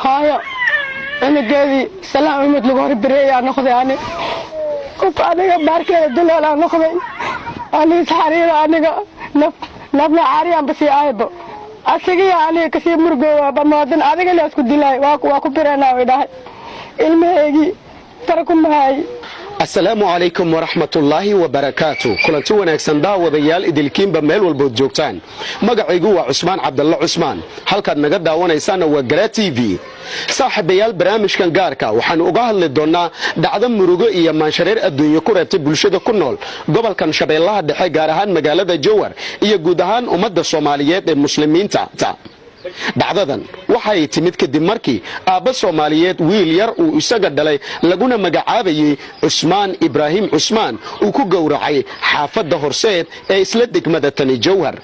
هاي أنا جاي سلام مثل غور بريء أنا خذي أنا وأنا باركة الدلال أنا خذي أنا سحرير أنا نبنا عاريان بس يعيبه أسيقي أنا كسي مرجو بمادن أنا قال أسكت دلاي واكو برينا وده المهجي تركم هاي. السلام عليكم ورحمة الله وبركاته كلنتي wanaagsan daawadayaal idilkiinba meel walba joogtaan magacaygu waa Cusmaan Cabdalla Cusmaan halkaad naga daawanaysaan waa Garaa TV saaxiibayaal barnaamijkan gaarka waxaan uga hadli doonaa dhacdo murugo iyo maanshareer adduunyo ku reebtay bulshada ku nool gobolkan Shabeellaha Dhexe gaar ahaan magaalada Jowhar iyo guud ahaan ummadda Soomaaliyeed ee muslimiinta dhacdadan waxay timid kadib markii aabba Soomaaliyeed wiil yar uu isaga dhalay laguna magacaabayay Cusmaan Ibraahim Cusmaan uu ku gowracay xaafadda Horseed ee isla degmada Tani Jowhar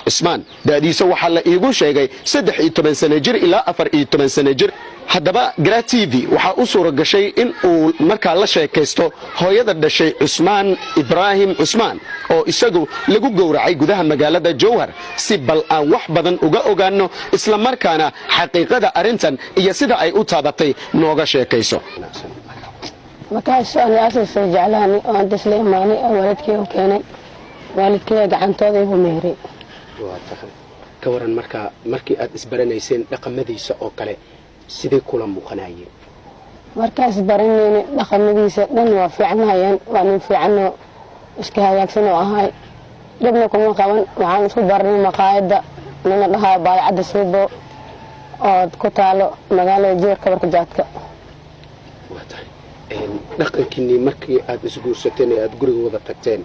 Cusmaan daadiisa waxa la iigu sheegay 13 sano jir ilaa 14 sano jir haddaba Garaa TV waxa uu suura gashay in uu markaa la sheekaysto hooyada dhashay Cusmaan Ibraahim Cusmaan oo isagu lagu gowracay gudaha magaalada Jowhar si bal aan wax badan uga ogaano isla markaana xaqiiqada arintan iyo sida ay u taabatay nooga sheekayso markaas aan aasay jeclaani oo Islaamani walidkii oo keenay walidkii gacantooda igu meeray ka waran markii aad isbaranayseen dhaqamadiisa oo kale sidee kula muuqanayeen markaas baranayeen dhaqamadiisa dhan waa fiicnaayeen waa nin fiicano iska hagaagsan oo ahay dibna kuma qaban waxaan isku baranay maqaayada nina dhahaa baayacada suubo oo ku taalo magaalada Jeerka Barkajaadka dhaqankiinii markii aad isguursateen ee aad guriga wada tagteen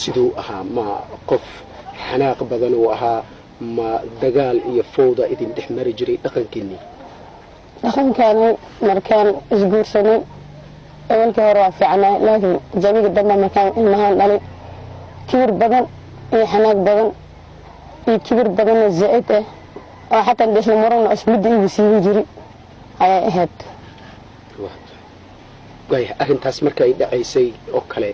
sidoo ahaa ma qof xanaaq badan oo ahaa ma dagaal iyo fowda idin dhexmari jiray dhaqankiinii markaan isguursanay awalka hore waa fiicnaa laakiin jawiga dambe markaan ilmahan dhalay kibir badan iyo xanaaq badan iyo kibir badan oo zaid ah oo xataa isla marna ismid igu sii jiray ayay ahayd way arintaas markay dhacaysay oo kale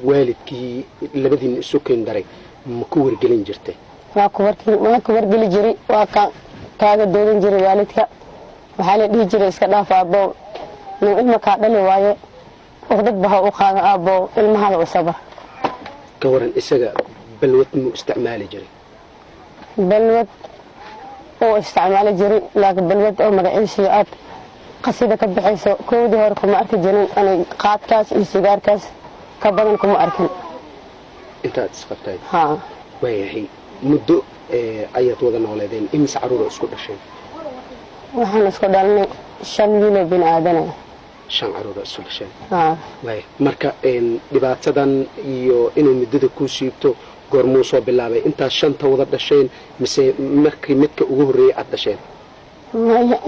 waalidkii labadiin isu keen daray ma ku wargelin jirtay waa ku wargeli jiray waa kaaga doodan jiray waalidka waxa la dhihi jiray iska dhaaf aabo nin ilma ka dhali waaye waqdad baha u qaada aabo ilmaha u sabar ka waran isaga balwad mu isticmaali jiray balwad oo isticmaali jiray laakiin balwad oo magaciisa aad qasida ka bixayso koodii hore kuma arki jirin anay qaadkaas iyo sigaarkaas ka badan kuma arkin intaad isqabtay ha way muddo ayaad wada nooleedeen imisa caruur isku dhasheen waxaan isku dhalnay 5 wiil oo bini'aadan ah 5 caruur isku dhasheen ha way marka dhibaatadan iyo inuu muddada ku siibto goormuu soo bilaabay inta 5 wada dhasheen mise markii midka ugu horeeyay aad dhasheen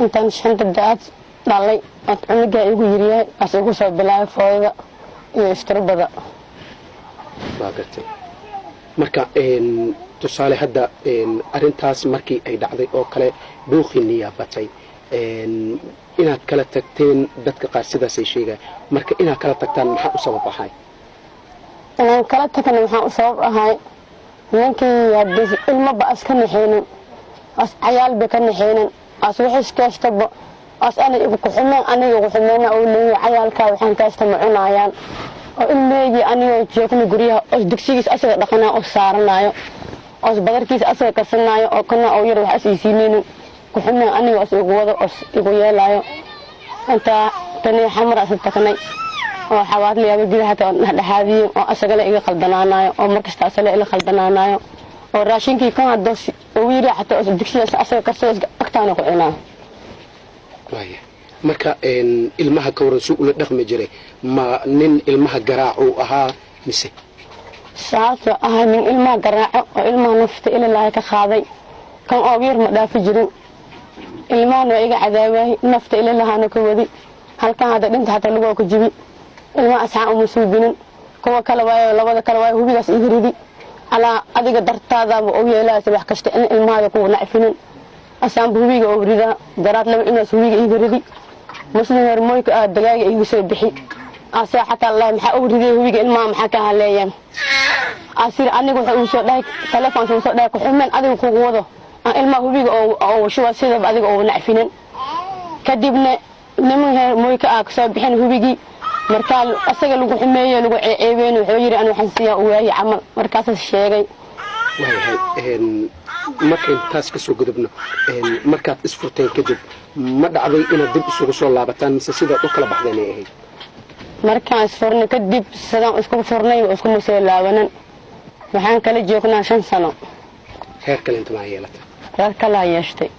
intaan 5 daad dhalay aad aniga igu yiriyay asigu soo bilaabay fooyada iyo istirabada baaqatay marka tusaale hadda arintaas markii ay dhacday oo kale buuqiniya batay inaad kala tagteen dadka qaar sidaas ay sheegay marka inaad kala tagtaan maxaa u sabab ahay inaan kala tagno waxaa u sabab ahay ninkii hadii ilmo ba aska naxeenin as cayaal ba ka naxeenin as wixii kaastaba as aniga ku xumeen oo leeyahay cayaalka waxaan kaasta ma cunayaan oo ilmeeyay aniga joogna guriga oo dugsigiisa asaga dhaqanaa oo saaranayo oo badarkiisa asaga kasanayo oo kana oo yar wax isiineen ku xumeen aniga oo igu wada oo igu yeelayo inta tani xamar asan tagnay oo xawaad leeyahay gudaha dhaxaadiyo oo asaga la iga qaldanaanayo oo markasta asaga ila qaldanaanayo oo raashinkii kan hados oo yiri xataa oo dugsiga asaga kasoo agtaana ku cunaa marka ilmaha ka waran suu ula dhaqmi jiray ma nin ilmaha garaaco ahaa mise saasa ah nin ilmaha garaaco oo ilmaha nafta ila ilaahay ka qaaday kan oo yar ma dhaafi jirin ilmaha iga cadaaway nafta ila ilaahana ka wadi halkan hada dhinta hada lagu ku jibi ilmaha asxaa u musuubinin kuwa kala waayo labada kala waayo hubigaas iga ridi ala adiga dartaada oo yeelaas wax kasta in ilmaha ku nacfinin asaan hubiga oo rida daraad laba inaas hubiga iga ridi مسلم هرمونك دقائق يوسف بحي أصير حتى الله محا أوريدي هو يجي الماء محا كهاليا أصير أنا قلت أوصل ده تلفون أوصل ده كحمل أدي وكوضه ilma hubiga oo shuwa sida adiga oo nacfinan kadibna niman mooyka ah soo bixin hubigi markaa asaga lagu xumeeyay lagu ceebeen wuxuu yiri aan waxaan siyaa u waayay amal markaas sheegay markaan taas ka soo gudubno markaad isfurteen kadib ma dhacday inaad dib isugu soo laabataan mise sidaad u kala baxdeen ay ahayd markaan isfurnay kadib sidaan isku furnay oo isku soo laabanan waxaan kala joognaa 5 sano heer kale inta ma yeelatay heer kale yeeshtay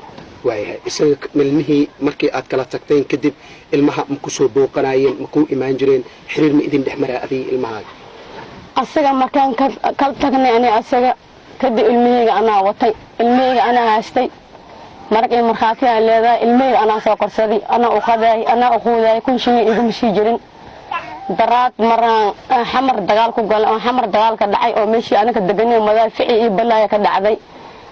waayahay isaga milmihii markii aad kala tagteen kadib ilmaha ma ku soo booqanaayeen ma ku imaan jireen xiriir ma idin dhexmaraa adii ilmahaaga asaga markaan kala tagnay ani asaga kadib ilmahayga anaa watay ilmahayga anaa haastay markii markhaati aan leedahay ilmahayga anaa soo korsaday anaa u qaday anaa u quuday kun shay iguma sii jirin daraad maraan xamar dagaal ku galay oo xamar dagaal ka dhacay oo meeshii anaga deganay madaafici iyo balaaya ka dhacday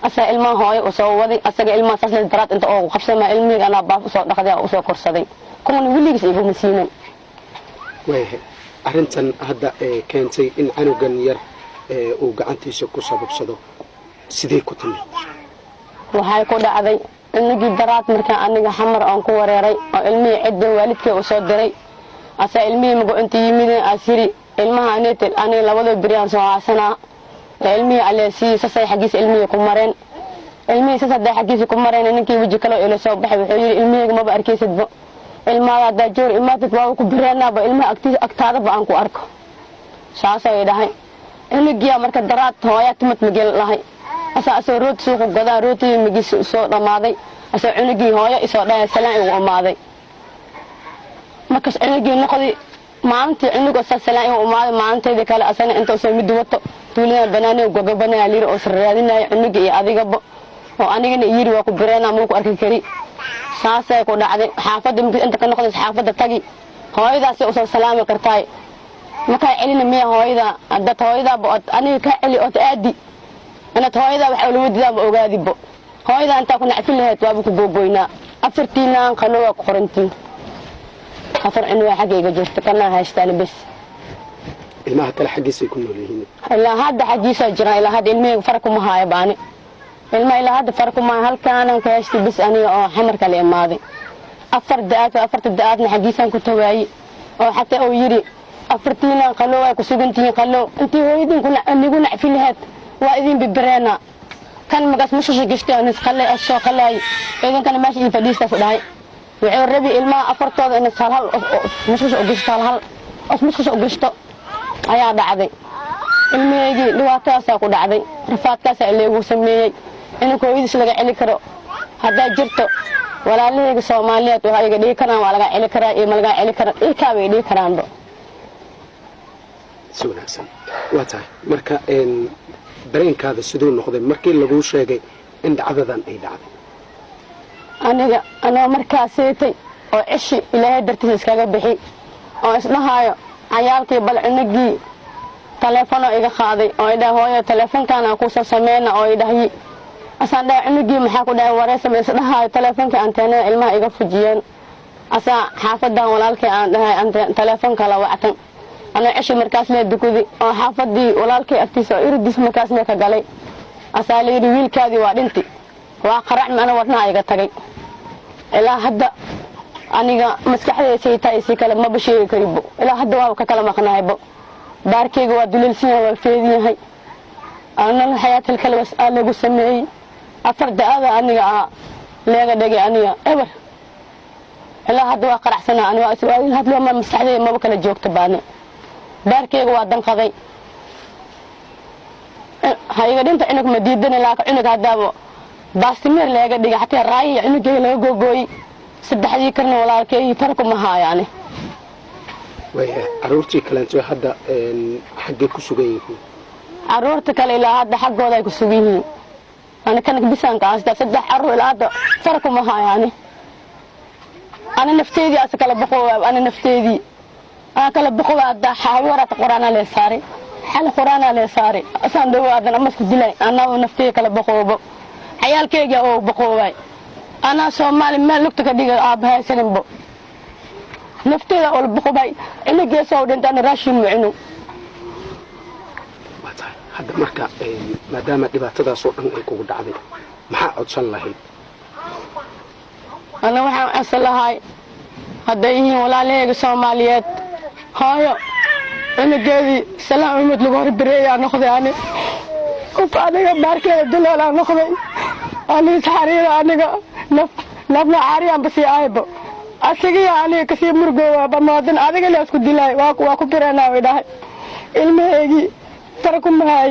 asaa ilmaha hooyo u soo waday asaga ilmaha saasle daraad inta oo qabsama ilmahayga anaa baaf soo dhaqday oo soo korsaday kun wiligiis iguma siinan waayahay arrintan hadda keentay in canugan yar uu gacantiisa ku sababsado sidee ku timid waxay ku dhacday inagii daraad markaan aniga xamar aan ku wareeray oo ilmihii cidda waalidkay u soo diray asaa ilmihii mago inta yimideen asiri ilmaha aneetel aniga labada biriyaan soo haasanaa ilmihii aleesii sasay xagiisa ilmihii ku mareen ilmihii sasaday xagiisa ku mareen ninkii waji kale ila soo baxay wuxuu yiri ilmihii maba arkaysidba ilmaha dajoor imaatid waa ku bireenaaba ilmaha agtaada aan ku arko saasay dhahay inigiya marka daraad hooya timad mageel lahay asoo rooti suuq gadaa rooti magis soo dhamaaday asoo cunugii hooyo isoo dhaay salaan ugu amaaday markaas cunugii noqday maalintii cunuga salaan ugu amaaday maalinteedii kale asana inta soo mid wato tuulada banaanay gogobanaa liir oo sirraadinay cunugii iyo adigaba oo anigana yiri waa ku bireena ma ku arki kari saasay ku dhacday xaafadda inta ka noqday xaafadda tagi hooyadaas oo soo salaami kartay marka celina miya hooyada dad hooyada bood aniga ka celi oo aadi ana hooyada waxa uu wadidaa ogaadibo hooyada inta ku nacfin lahayd waa ku gogoynaa afartiinaan qalooga ku qorantiin afar in waa xagayga jirta kana haystaan bas ilmaha kale xagiisa ku nool yihiin ilaa hadda xagiisa jira ilaa hadda ilmihii farq ma haayo baani ilmaha ilaa hadda farq ma halkaan ka haystay bas aniga oo xamar kale imaaday afarta daadna xagiisan ku tawaayay oo xataa oo yiri afartiinaan qalooga ku sugantiin qaloo intii hooyadin ku anigu nacfin lahayd waa idin bibireena kan magas mushasha gishtaan isqalay asoo qalay idan kan maashi fadhiista ku dhahay wuxuu rabi ilmaha afartooda in salhal mushasha u gishtaan hal mushasha u gishto ayaa dhacday ilmahaygi dhibaatadaas ku dhacday rafaadkaas leegu sameeyay in kooyadiis laga celi karo hadaa jirto walaalahayga Soomaaliyeed waxa ay dhigi karaan waa laga celi karaa iyo ma laga celi karaa ilka way dhigi karaanba suunasan wata marka dareenkaada sidoo noqday markii lagu sheegay in dhacdadan ay dhacday aniga markaa seetay oo cishi ilaahay dartiisa iskaga bixi oo isdhahaayo cayaalkii bal cunugii telefoon iga qaaday oo ay dhahay hooyo telefoonkan aan ku soo sameeyna oo ay dhahay asaan dhahay cunugii maxaa ku dhahay wareysama isdhahaayo telefoonka anteena ilmaha iga fujiyeen asaa xaafadan walaalkii aan dhahay telefoonka la wactan أنا عشت مركز لي دكودي حافظي ولالكي أكتسا إردس مركز لي كجالي أسالي رويل كادي وادنتي وقرع من أنا وطنا أيقا تغي إلا هدا أنيقا مسكحي سيتاي سيكالا ما بشي كريبو إلا هدا واو ككالا مقنايبو باركي قوى دوليل سنة والفيدين هاي أنا الحياة الكلمة أسأل لغو سمعي أفرد هذا أنيقا ليغا دقي أنيقا إبر إلا هدا وقرع سنة أنا وأسوالي هاد لو ما مسكحي ما بكلا جوك تباني باركيغا waa dan qaday hayga dhinta inag madiidana la ka inag hadaabo baastimir leega dhiga xataa raay inagay laga gogooy saddexdii karna walaalkay farku ma haayane way aroortii kaleento hadda xagge ku sugan yihiin aroorta kale ilaa hadda xaggooda ay ku sugan yihiin ana kan bisaan ka asda saddex aroor ilaa hadda farku ma haayane ana nafteedii asakala baqoo ana nafteedii أكل بقوة دا حاورة قرآن على ساري حال قرآن على ساري أصلا دوا أنا مسك دلي أنا ونفتي كلا بقوة حيال كيجا أو بقوة أنا سومالي ما لقت كديجا أبها سنبو نفتي أول بقوة إني جالس أودن أنا راشم عنو هذا مركا ما دام إذا تدا صوت أن يكون دعوي maxaa codsan lahayd أنا waxaan codsan lahay hadday yihiin walaalahayga Soomaaliyeed hooyo cunugeedii salaam umad lagu horbireeyaa noqday ani qof adiga baarkeeda duloola noqday ani xariir aniga nafna caariyaan basi aybo asiga aniga kasi murgoowa bamaadan adiga la isku dilay waa ku biranaa widahay ilmahaygi farku mahay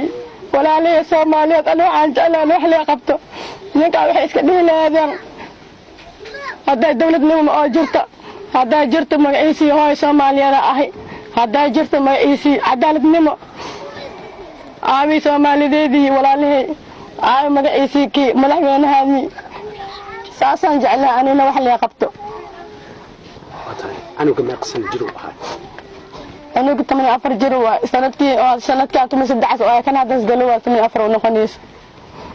walaalahayga Soomaaliyeed ana waxaan jeclaan wax la qabto ninka waxay iska dhiilaadeen hadday dawladnimo oo jirto hadday jirto magaciisii hooyo Soomaaliyeed ahay hadday jirto magaciisii cadaaladnimo aabi Soomaaliyeedii walaalahay ay magaciisii ki madaxweynahaani saasan jeclaa anina wax la qabto anigu ma qasam jiro ahay anigu 84 jiro waa sanadkii 2003 oo kan hadas galo waa 84 noqonays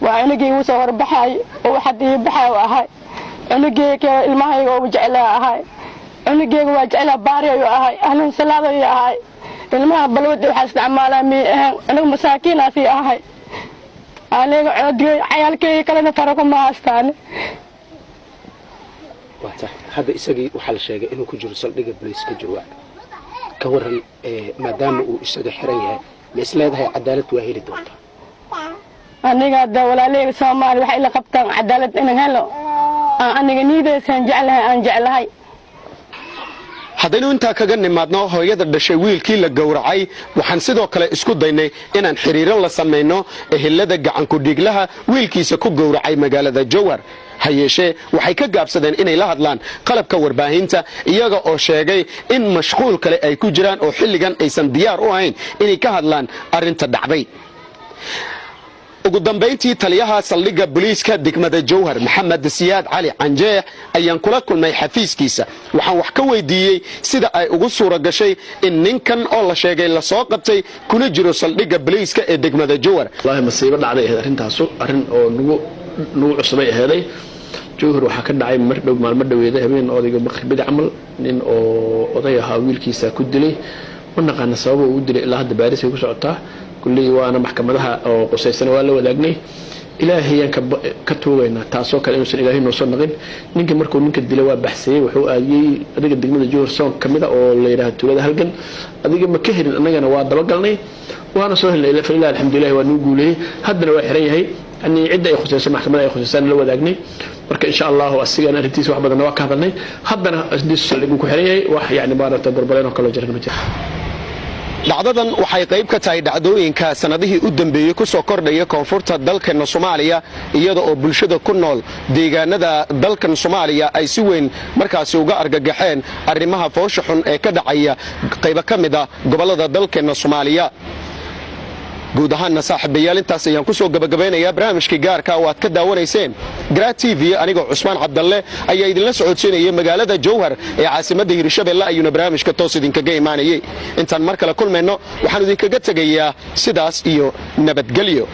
waa anigii uu soo warbaxay oo waxa ii baxay ahay anigeyga ilmahayga oo jeclaa ahay anigeyga waa jeclaa baari oo ahay ahlan salaado iyo ahay ilmaha balwad waxa isticmaalaa mi anigu masaakiin aasi ahay aniga codgay cayalkay kala farqo ma haystaan wata hada isagii waxa la sheegay inuu ku jiro saldhiga booliiska jooga ka waran maadaama uu isaga xiran yahay ma isleedahay cadaalad waa heli doontaa aniga walaalahayga Soomaali waxa ila qabtaan cadaalad inaan helo aniga niidaysan jeclahay haddaynu intaa kaga nimaadno hooyada dhashay wiilkii la gowracay waxaan sidoo kale isku daynay inaan xiriiro la samayno ehelada gacan ku dhiglaha wiilkiisa ku gowracay magaalada Jowhar hayeeshee waxay ka gaabsadeen inay la hadlaan qalabka warbaahinta iyaga oo sheegay in mashquul kale ay ku jiraan oo xilligan aysan diyaar u ahayn inay ka hadlaan arinta dhacday ugu dambeyntii taliyaha saldhigga booliiska degmada Jowhar Maxamed Siyaad Cali Canjeex ayaan kula kulmay xafiiskiisa waxaan wax ka weydiiyey sida ay ugu suura gashay in ninkan oo la sheegay la soo qabtay kuna jiro saldhigga booliiska ee degmada Jowhar wallahi masiibo dhacday arintaas arin oo nugu cusbay aheeday Jowhar waxa ka dhacay mar dhow maalmo dhaweeda habeen odayga maqribada camal nin oo oday ahaa wiilkiisa ku dilay ونقلنا سبب ودري الله هذا باريس يقول سعطة كل وانا محكمتها أو قصيصنا ولا وداقني إلهي كتوغينا تاسوك الإنسان إلهي نوصل نقين نيجي مركو نيجي الدلوا بحثي وحو أجي أديك الدقمة جور صون كمدا أو اللي راه تولد هالجن أديك مكهر أنا جانا واد بقلني وأنا سهل إلى فلله الحمد لله ونقول هي هدنا واحريه هي أني عدة يخصص محكمة يخصص أنا لو داقني مرك إن شاء الله والسجن رتيس واحد بدنا واقع هذني هدنا أسدس اللي يقول حريه واحد يعني بارة تضربلنا وكله جرنا متى dhacdadan waxay qayb ka tahay dhacdooyinka sanadihii u dambeeyay ku soo kordhaya koonfurta dalkeena Soomaaliya iyada oo bulshada ku nool deegaanada dalkan Soomaaliya ay si weyn markaas uga argagaxeen arrimaha foosha xun ee ka dhacaya qayb ka mid ah gobolada dalkeena Soomaaliya guud ahaan saaxiibayaal intaas ayaan ku soo gabagabeynayaa barnaamijkii gaarka oo aad ka daawanayseen Gra TV anigoo Cusmaan Cabdalle ayaa idin la socodsiinayay magaalada Jowhar ee caasimadda Hirshabelle ayuuna barnaamijka toos idinkaga imaanayay intaan mar kale kulmayno waxaan idinkaga tagayaa sidaas iyo nabadgelyo